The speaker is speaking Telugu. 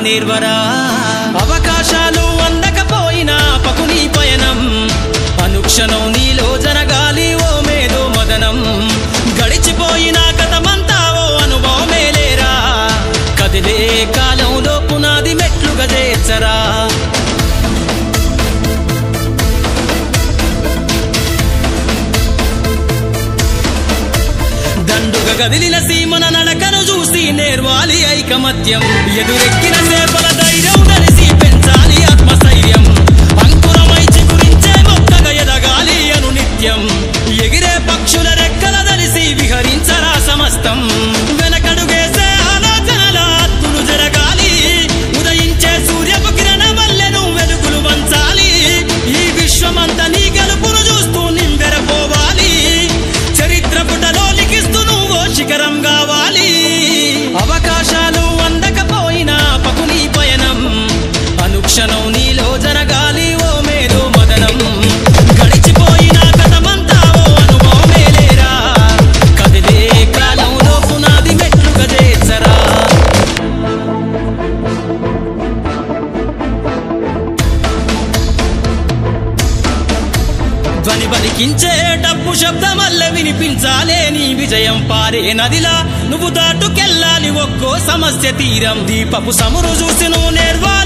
నేర్వరా అవకాశాలు అందకపోయినా పకుని పయనం అనుక్షణం నీలో జరగాలి ఓ మేధో మదనం గడిచిపోయిన గతమంతా ఓ అనుభవమే లేరా కదిలే కాలంలో పునాది మెట్లుగా చేర్చరా దండుగ గదిలిన సీమన నడకను చూసి నేర్వాలి ఐకమత్యం ఎదురెక్కిన సేపల ధైర్యం కలిసి పెంచాలి ఆత్మస్థైర్యం అంకురమై చిగురించే మొక్కగా ఎదగాలి అను నిత్యం ఎగిరే పక్షుల రెక్కల దలిసి విహరించరా సమస్తం వెనకడుగేసే ఆలోచనల అత్తులు జరగాలి ఉదయించే సూర్యపు కిరణ వల్లెను వెలుగులు వంచాలి ఈ విశ్వమంతా నీ గెలుపును చూస్తూ నింబెరపోవాలి చరిత్ర పుటలో లిఖిస్తూ నువ్వు శిఖరం కావాలి అవకాశాలు అందకపోయినా పకుని పయనం అనుక్షణం నీలో జరగాలి ఓ మేధో మదనం గడిచిపోయిన గతమంతా ఓ అనుభవమే లేరా కదిలే కాలంలో పునాది మెట్లుగా చేర్చరా ధ్వని పలికించే డప్పు శబ్దమల్లె వినిపించాలే నీ విజయం పారే నదిలా నువ్వు దాటుకెళ్ళాలి ఒక్కో సమస్య తీరం దీపపు సమురు చూసి నువ్వు నేర్వాలి